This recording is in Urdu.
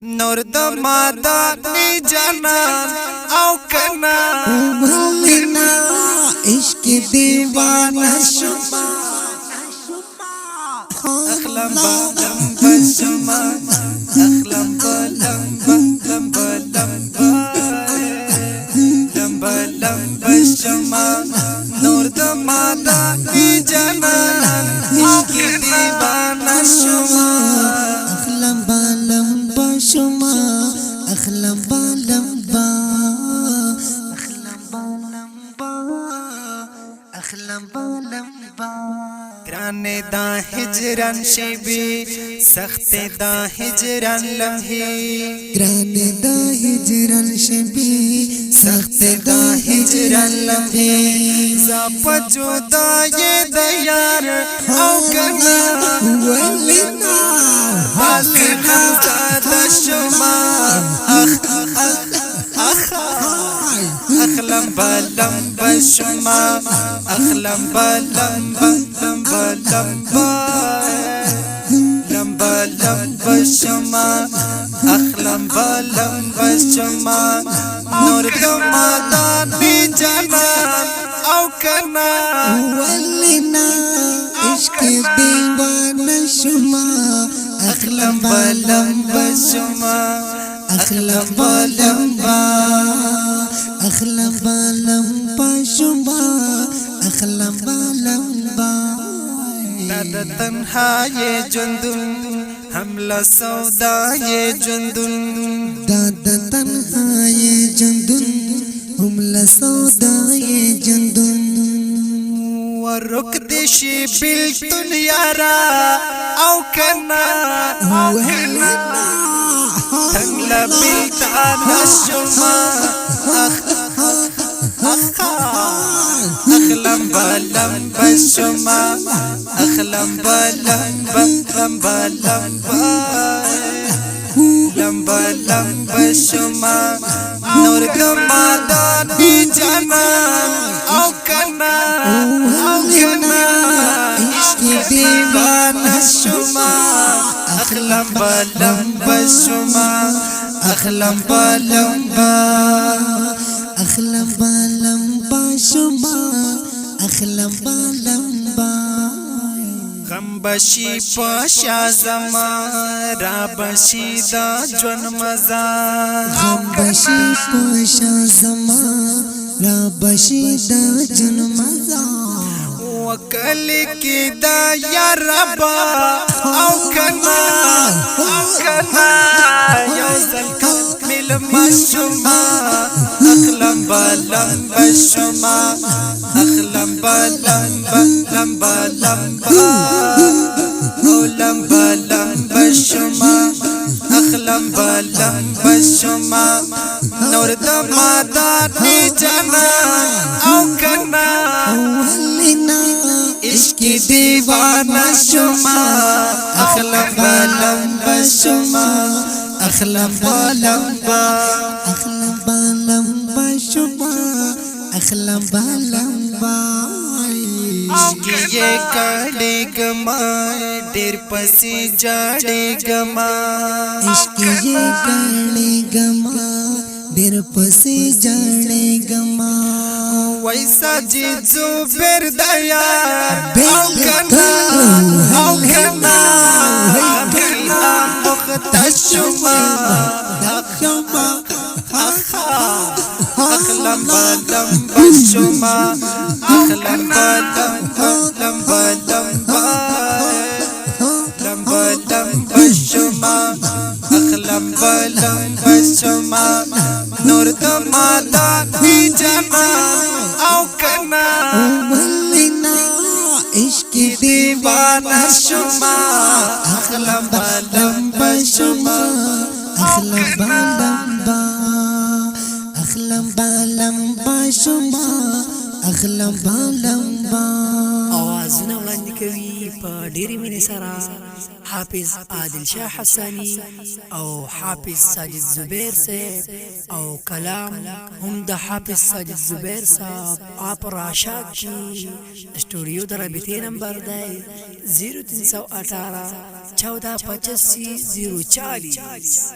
نور د مادانی جانان او کنا ولنا عشق دیوانه شما اخلم بالم بشما اخلم بالم بالم بشما نور د مادانی جانان عشق دیوانه شما اخلم بالم بشما اخلم بالم با اخلم بالم با گرانه دا هجران شبی سخت دا هجران لمحی گرانه دا هجران شبی سخت دا هجران لمحی زاپ جدای د یار او کنا ولنا بالنا د شما اخلم بالم بشما اخلم بالم بشما اخلم بالم بشما نور د مادانی جانان او کنا ولنا عشق دیوانه شما اخلم بالم بشما اخلم بالم اخلم بالم بشما اخلم بالم دادا تنهاي جندن حمله سوداي جندن دادا تنهاي جندن حمله سوداي جندن ورك دشي بالتن يارا او كنا ولنا تنلا بالتان الشما اخلم بالم بشما اخلم بالم بالم بشما نور دمادانی جانان او کنا عشق دیوانه شما اخلم بالم بشما اخلم بالم اخلم بالم بشما اخلم بالم غم بشي پاشا زما را بشي دا جون مزا غم بشي پاشا زما را بشي دا جون مزا وکل کی دا یا رب او کنا یوزل کمل مشما اخلم بالم بشما اخلم بالم بشما اخلم بالم بشما نور د مادانی جانان او کنا ولنا عشق دیوانه شما اخلم بالم بشما اخلم بالم اخلم بالم بشما اخلم بالم عشق یہ کڑے گما ډیر پسې جاړې گما عشق یہ کڑے گما ډیر پسې جاړې گما ویسا جی زبیر دیا او کنا مختشما اخلم بالم بشما اخلم بالم بشما اخلم بالم بشما نور د مادانی جانان او کنا ولنا عشق دیوانه شما اخلم بالم بشما اخلم بالم اخلم بالم بشما اخلم بالم اوازونه وړاندې کوي په ډېرې مینې سره حافظ عادل شاه حسانی او حافظ ساجد زبیر صاحب او کلام هم د حافظ ساجد زبیر صاحب آپ راشاد کی اسٹوڈیو د رابطې نمبر دی 0318 1485 040